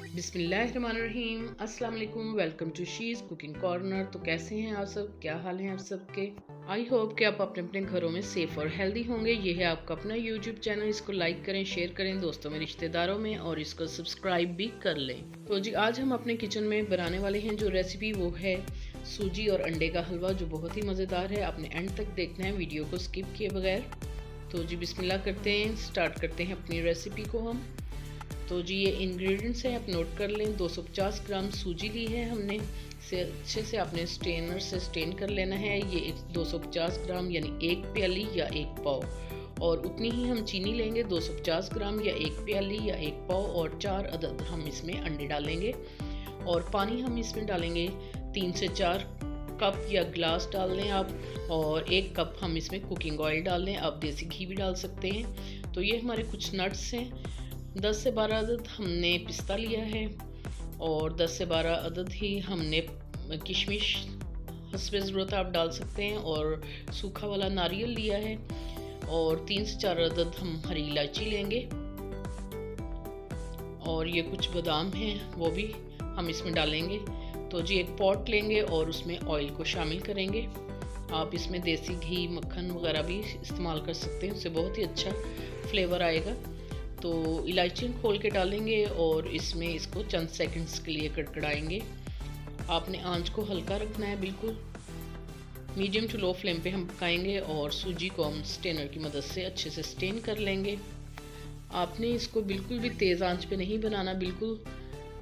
बिस्मिल्लाहिर्रहमानिर्रहीम, अस्सलाम वालेकुम। Welcome to she's cooking corner. तो कैसे हैं आप सब, क्या हाल है आप सबके। आई होप कि आप अपने अपने घरों में सेफ़ और हेल्दी होंगे। ये है आपका अपना यूट्यूब चैनल। इसको लाइक करें, शेयर करें दोस्तों में, रिश्तेदारों में, और इसको सब्सक्राइब भी कर लें। तो जी आज हम अपने किचन में बनाने वाले हैं जो रेसिपी, वो है सूजी और अंडे का हलवा, जो बहुत ही मज़ेदार है। आपने एंड तक देखना है, वीडियो को स्किप किए बगैर। तो जी बिस्मिल्लाह करते हैं, स्टार्ट करते हैं अपनी रेसिपी को हम। तो जी ये इंग्रेडिएंट्स हैं, आप नोट कर लें। 250 ग्राम सूजी ली है हमने, से अच्छे से आपने स्ट्रेनर से स्ट्रेन कर लेना है। ये 250 ग्राम यानी एक प्याली या एक पाव, और उतनी ही हम चीनी लेंगे, 250 ग्राम या एक प्याली या एक पाव, और 4 अदद हम इसमें अंडे डालेंगे। और पानी हम इसमें डालेंगे 3 से 4 कप या गिलास डाल लें आप, और 1 कप हम इसमें कुकिंग ऑयल डाल लें। आप देसी घी भी डाल सकते हैं। तो ये हमारे कुछ नट्स हैं। 10 से 12 अदद हमने पिस्ता लिया है, और 10 से 12 अदद ही हमने किशमिश, हस्बे ज़रूरत आप डाल सकते हैं, और सूखा वाला नारियल लिया है, और 3 से 4 अदद हम हरी इलायची लेंगे, और ये कुछ बादाम हैं वो भी हम इसमें डालेंगे। तो जी एक पॉट लेंगे और उसमें ऑयल को शामिल करेंगे। आप इसमें देसी घी, मक्खन वगैरह भी इस्तेमाल कर सकते हैं, उससे बहुत ही अच्छा फ्लेवर आएगा। तो इलायची खोल के डालेंगे और इसमें इसको चंद सेकंड्स के लिए कड़कड़ाएंगे। आपने आंच को हल्का रखना है, बिल्कुल मीडियम टू लो फ्लेम पे हम पकाएंगे, और सूजी को हम स्टेनर की मदद से अच्छे से स्टेन कर लेंगे। आपने इसको बिल्कुल भी तेज़ आंच पे नहीं बनाना, बिल्कुल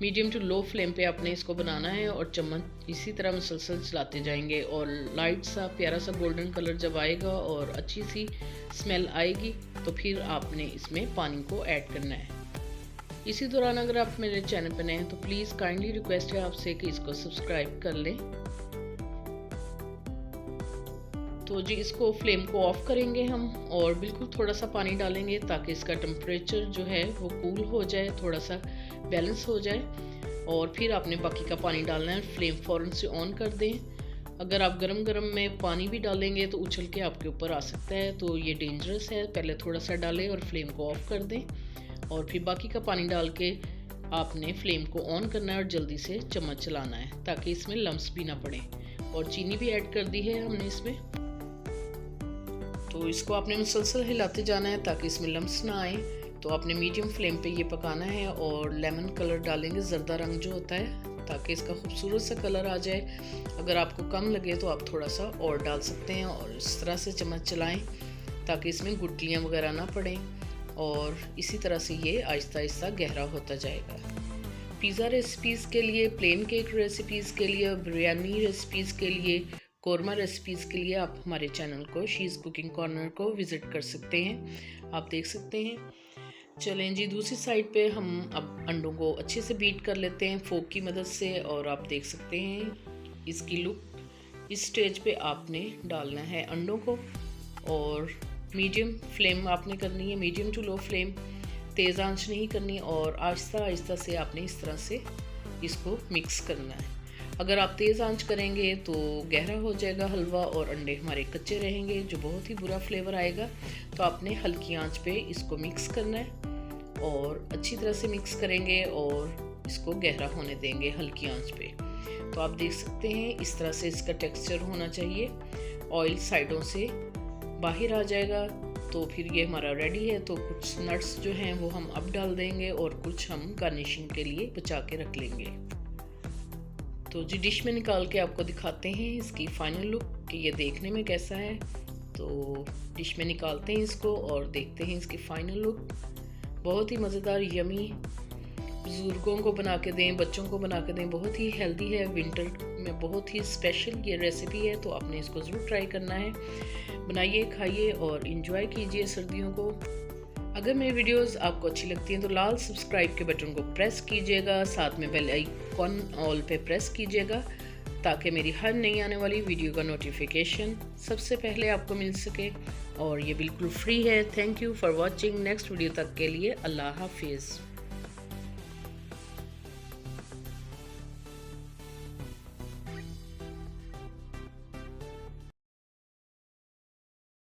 मीडियम टू लो फ्लेम पे आपने इसको बनाना है, और चम्मच इसी तरह मुसलसल चलाते जाएंगे। और लाइट सा प्यारा सा गोल्डन कलर जब आएगा और अच्छी सी स्मेल आएगी, तो फिर आपने इसमें पानी को ऐड करना है। इसी दौरान अगर आप मेरे चैनल पर नए हैं तो प्लीज़ काइंडली रिक्वेस्ट है आपसे कि इसको सब्सक्राइब कर लें। तो जी इसको फ्लेम को ऑफ करेंगे हम, और बिल्कुल थोड़ा सा पानी डालेंगे ताकि इसका टेम्परेचर जो है वो कूल हो जाए, थोड़ा सा बैलेंस हो जाए। और फिर आपने बाकी का पानी डालना है। फ्लेम फ़ौरन से ऑन कर दें। अगर आप गरम गरम में पानी भी डालेंगे तो उछल के आपके ऊपर आ सकता है, तो ये डेंजरस है। पहले थोड़ा सा डालें और फ्लेम को ऑफ कर दें, और फिर बाकी का पानी डाल के आपने फ्लेम को ऑन करना है और जल्दी से चम्मच चलाना है ताकि इसमें लम्स भी ना पड़े। और चीनी भी ऐड कर दी है हमने इसमें। तो इसको आपने मुसलसल हिलाते जाना है ताकि इसमें लम्स ना आए। तो आपने मीडियम फ्लेम पे ये पकाना है, और लेमन कलर डालेंगे, ज़र्दा रंग जो होता है, ताकि इसका खूबसूरत सा कलर आ जाए। अगर आपको कम लगे तो आप थोड़ा सा और डाल सकते हैं, और इस तरह से चम्मच चलाएं ताकि इसमें गुठलियाँ वगैरह ना पड़ें, और इसी तरह से ये आहिस्ता आहिस्ता गहरा होता जाएगा। पिज़्ज़ा रेसिपीज़ के लिए, प्लेन केक रेसिपीज़ के लिए, बिरयानी रेसिपीज़ के लिए, कोरमा रेसिपीज़ के लिए आप हमारे चैनल को, शीज़ कुकिंग कॉर्नर को विज़िट कर सकते हैं। आप देख सकते हैं। चलें जी दूसरी साइड पे हम अब अंडों को अच्छे से बीट कर लेते हैं फोक की मदद से, और आप देख सकते हैं इसकी लुक। इस स्टेज पे आपने डालना है अंडों को, और मीडियम फ्लेम आपने करनी है, मीडियम टू लो फ्लेम, तेज़ आंच नहीं करनी, और आहिस्ता आहिस्ता से आपने इस तरह से इसको मिक्स करना है। अगर आप तेज़ आंच करेंगे तो गहरा हो जाएगा हलवा, और अंडे हमारे कच्चे रहेंगे, जो बहुत ही बुरा फ्लेवर आएगा। तो आपने हल्की आंच पे इसको मिक्स करना है, और अच्छी तरह से मिक्स करेंगे, और इसको गहरा होने देंगे हल्की आंच पे। तो आप देख सकते हैं इस तरह से इसका टेक्सचर होना चाहिए। ऑयल साइडों से बाहर आ जाएगा, तो फिर ये हमारा रेडी है। तो कुछ नट्स जो हैं वो हम अब डाल देंगे, और कुछ हम गार्निशिंग के लिए बचा के रख लेंगे। तो जी डिश में निकाल के आपको दिखाते हैं इसकी फाइनल लुक कि ये देखने में कैसा है। तो डिश में निकालते हैं इसको और देखते हैं इसकी फाइनल लुक। बहुत ही मज़ेदार, यमी, बुज़ुर्गों को बना के दें, बच्चों को बना के दें, बहुत ही हेल्दी है। विंटर में बहुत ही स्पेशल ये रेसिपी है, तो आपने इसको ज़रूर ट्राई करना है। बनाइए, खाइए और इन्जॉय कीजिए सर्दियों को। अगर मेरी वीडियोस आपको अच्छी लगती हैं तो लाल सब्सक्राइब के बटन को प्रेस कीजिएगा, साथ में बेल आइकॉन ऑल पे प्रेस कीजिएगा, ताकि मेरी हर नई आने वाली वीडियो का नोटिफिकेशन सबसे पहले आपको मिल सके। और ये बिल्कुल फ्री है। Thank you for watching. Next video तक के लिए अल्लाह हाफिज़।